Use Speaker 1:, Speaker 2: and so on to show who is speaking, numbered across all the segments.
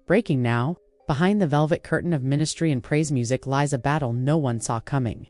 Speaker 1: Breaking now, behind the velvet curtain of ministry and praise music lies a battle no one saw coming.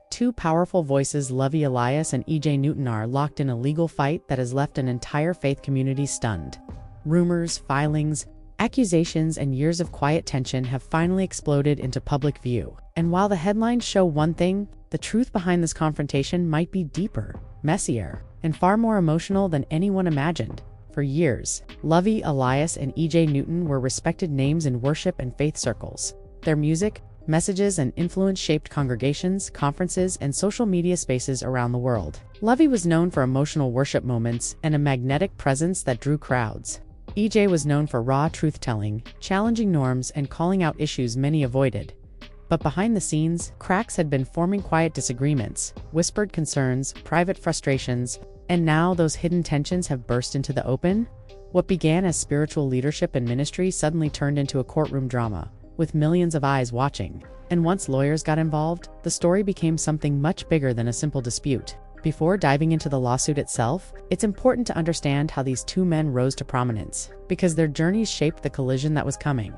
Speaker 1: Two powerful voices, Lovy Elias and E.J. Newton, are locked in a legal fight that has left an entire faith community stunned. Rumors, filings, accusations, and years of quiet tension have finally exploded into public view. And while the headlines show one thing, the truth behind this confrontation might be deeper, messier, and far more emotional than anyone imagined. For years, Lovy Elias and E.J. Newton were respected names in worship and faith circles. Their music, messages, and influence shaped congregations, conferences, and social media spaces around the world. Lovy was known for emotional worship moments and a magnetic presence that drew crowds. E.J. was known for raw truth-telling, challenging norms, and calling out issues many avoided. But behind the scenes, cracks had been forming, quiet disagreements, whispered concerns, private frustrations, and now those hidden tensions have burst into the open. What began as spiritual leadership and ministry suddenly turned into a courtroom drama, with millions of eyes watching. And once lawyers got involved, the story became something much bigger than a simple dispute. Before diving into the lawsuit itself, it's important to understand how these two men rose to prominence, because their journeys shaped the collision that was coming.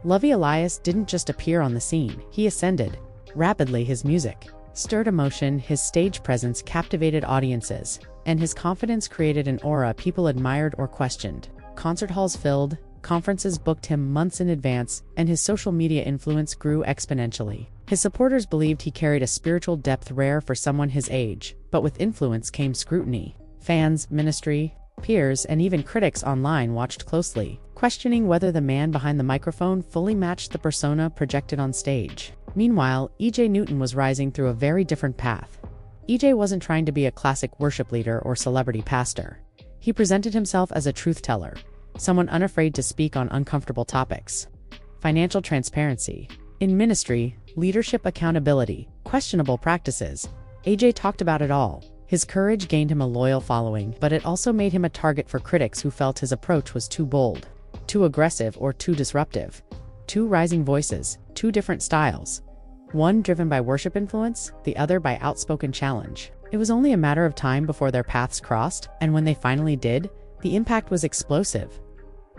Speaker 1: Lovy Elias didn't just appear on the scene, he ascended. Rapidly, his music stirred emotion, his stage presence captivated audiences, and his confidence created an aura people admired or questioned. Concert halls filled, conferences booked him months in advance, and his social media influence grew exponentially. His supporters believed he carried a spiritual depth rare for someone his age, but with influence came scrutiny. Fans, ministry, peers, and even critics online watched closely, questioning whether the man behind the microphone fully matched the persona projected on stage. Meanwhile, E.J. Newton was rising through a very different path. E.J. wasn't trying to be a classic worship leader or celebrity pastor. He presented himself as a truth teller, someone unafraid to speak on uncomfortable topics. Financial transparency. In ministry, leadership accountability, questionable practices. E.J. talked about it all. His courage gained him a loyal following, but it also made him a target for critics who felt his approach was too bold, too aggressive, or too disruptive. Two rising voices, two different styles. One driven by worship influence, the other by outspoken challenge. It was only a matter of time before their paths crossed, and when they finally did, the impact was explosive.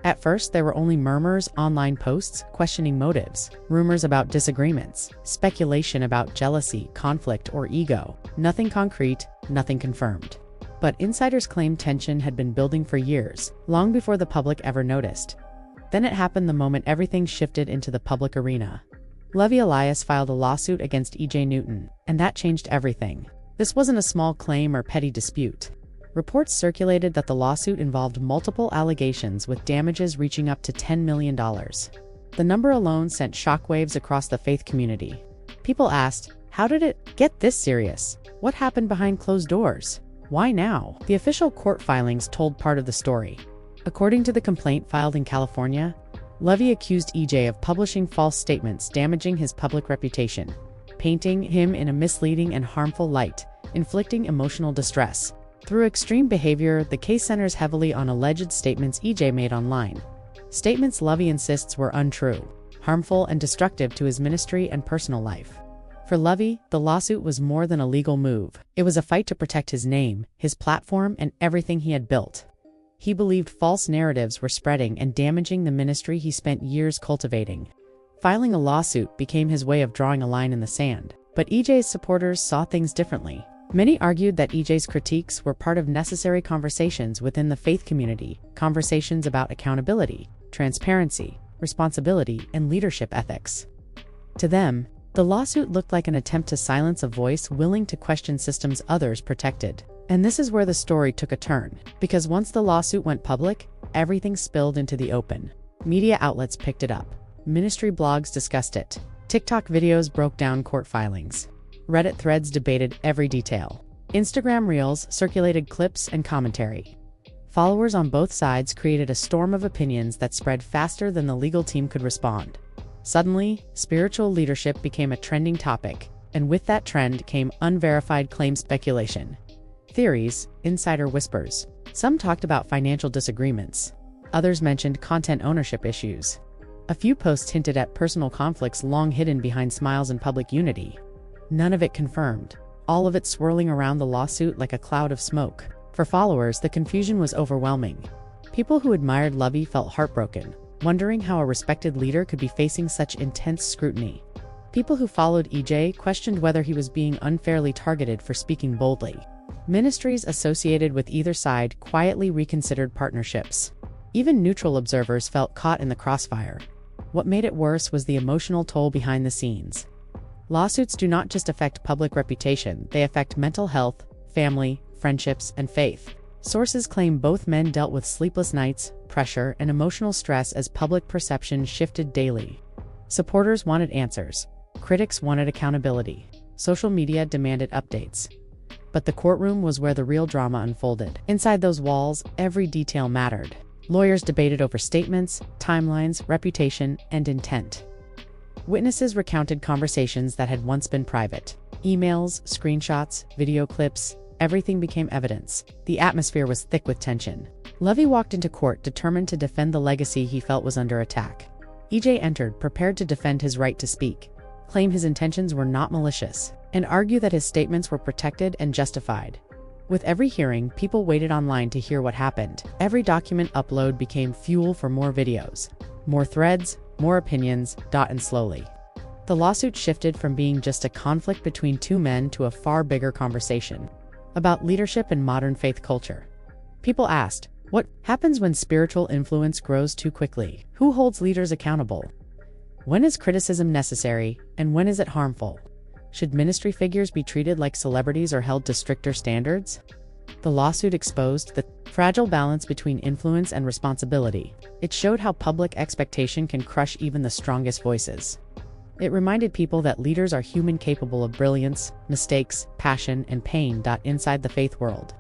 Speaker 1: At first, there were only murmurs, online posts questioning motives, rumors about disagreements, speculation about jealousy, conflict, or ego. Nothing concrete, nothing confirmed. But insiders claimed tension had been building for years, long before the public ever noticed. Then it happened the moment everything shifted into the public arena. Lovy Elias filed a lawsuit against E.J. Newton, and that changed everything. This wasn't a small claim or petty dispute. Reports circulated that the lawsuit involved multiple allegations with damages reaching up to $10 million. The number alone sent shockwaves across the faith community. People asked, how did it get this serious? What happened behind closed doors? Why now? The official court filings told part of the story. According to the complaint filed in California, Lovy accused E.J. of publishing false statements damaging his public reputation, painting him in a misleading and harmful light, inflicting emotional distress. Through extreme behavior, the case centers heavily on alleged statements E.J. made online. Statements Lovy insists were untrue, harmful, and destructive to his ministry and personal life. For Lovy, the lawsuit was more than a legal move. It was a fight to protect his name, his platform, and everything he had built. He believed false narratives were spreading and damaging the ministry he spent years cultivating. Filing a lawsuit became his way of drawing a line in the sand. But E.J.'s supporters saw things differently. Many argued that E.J.'s critiques were part of necessary conversations within the faith community, conversations about accountability, transparency, responsibility, and leadership ethics. To them, the lawsuit looked like an attempt to silence a voice willing to question systems others protected. And this is where the story took a turn, because once the lawsuit went public, everything spilled into the open. Media outlets picked it up. Ministry blogs discussed it. TikTok videos broke down court filings. Reddit threads debated every detail. Instagram Reels circulated clips and commentary. Followers on both sides created a storm of opinions that spread faster than the legal team could respond. Suddenly, spiritual leadership became a trending topic, and with that trend came unverified claim speculation. Theories, insider whispers. Some talked about financial disagreements. Others mentioned content ownership issues. A few posts hinted at personal conflicts long hidden behind smiles and public unity. None of it confirmed, all of it swirling around the lawsuit like a cloud of smoke. For followers, the confusion was overwhelming. People who admired Lovy felt heartbroken, wondering how a respected leader could be facing such intense scrutiny. People who followed EJ questioned whether he was being unfairly targeted for speaking boldly. Ministries associated with either side quietly reconsidered partnerships. Even neutral observers felt caught in the crossfire. What made it worse was the emotional toll behind the scenes. Lawsuits do not just affect public reputation, they affect mental health, family, friendships, and faith. Sources claim both men dealt with sleepless nights, pressure, and emotional stress as public perception shifted daily. Supporters wanted answers. Critics wanted accountability. Social media demanded updates. But the courtroom was where the real drama unfolded. Inside those walls, every detail mattered. Lawyers debated over statements, timelines, reputation, and intent. Witnesses recounted conversations that had once been private. Emails, screenshots, video clips, everything became evidence. The atmosphere was thick with tension. Lovy walked into court determined to defend the legacy he felt was under attack. EJ entered, prepared to defend his right to speak, claim his intentions were not malicious, and argue that his statements were protected and justified. With every hearing, people waited online to hear what happened. Every document upload became fuel for more videos. More threads, more opinions, and slowly. The lawsuit shifted from being just a conflict between two men to a far bigger conversation about leadership and modern faith culture. People asked, what happens when spiritual influence grows too quickly? Who holds leaders accountable? When is criticism necessary, and when is it harmful? Should ministry figures be treated like celebrities or held to stricter standards? The lawsuit exposed the fragile balance between influence and responsibility. It showed how public expectation can crush even the strongest voices. It reminded people that leaders are human, capable of brilliance, mistakes, passion, and pain. Inside the faith world,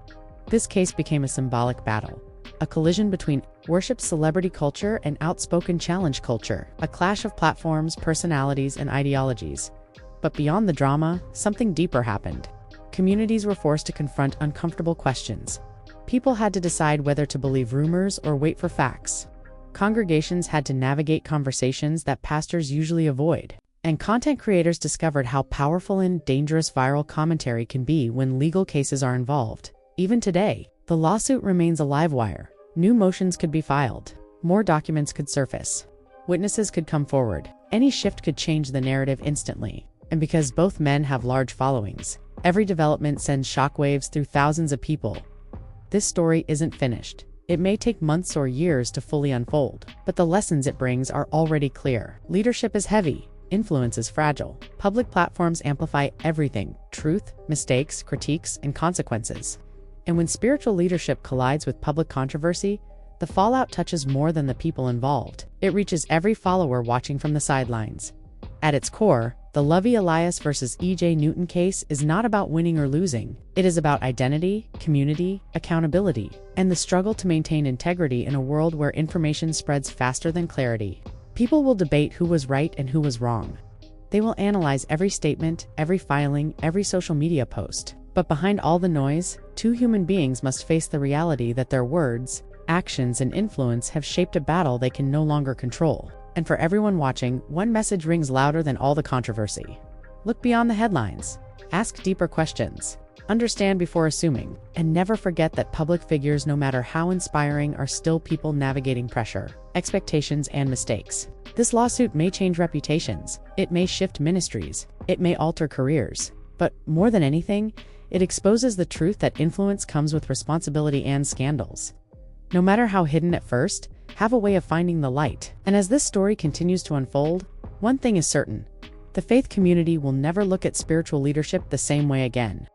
Speaker 1: this case became a symbolic battle. A collision between worship celebrity culture and outspoken challenge culture. A clash of platforms, personalities, and ideologies. But beyond the drama, something deeper happened. Communities were forced to confront uncomfortable questions. People had to decide whether to believe rumors or wait for facts. Congregations had to navigate conversations that pastors usually avoid. And content creators discovered how powerful and dangerous viral commentary can be when legal cases are involved. Even today, the lawsuit remains a live wire. New motions could be filed. More documents could surface. Witnesses could come forward. Any shift could change the narrative instantly. And because both men have large followings, every development sends shockwaves through thousands of people. This story isn't finished. It may take months or years to fully unfold, but the lessons it brings are already clear. Leadership is heavy. Influence is fragile. Public platforms amplify everything: truth, mistakes, critiques, and consequences. And when spiritual leadership collides with public controversy, the fallout touches more than the people involved. It reaches every follower watching from the sidelines. At its core, the Lovy Elias versus EJ Newton case is not about winning or losing. It is about identity, community, accountability, and the struggle to maintain integrity in a world where information spreads faster than clarity. People will debate who was right and who was wrong. They will analyze every statement, every filing, every social media post. But behind all the noise, two human beings must face the reality that their words, actions, and influence have shaped a battle they can no longer control. And for everyone watching, one message rings louder than all the controversy. Look beyond the headlines. Ask deeper questions. Understand before assuming. And never forget that public figures, no matter how inspiring, are still people navigating pressure, expectations, and mistakes. This lawsuit may change reputations. It may shift ministries. It may alter careers. But more than anything, it exposes the truth that influence comes with responsibility and scandals. No matter how hidden at first, have a way of finding the light. And as this story continues to unfold, one thing is certain: the faith community will never look at spiritual leadership the same way again.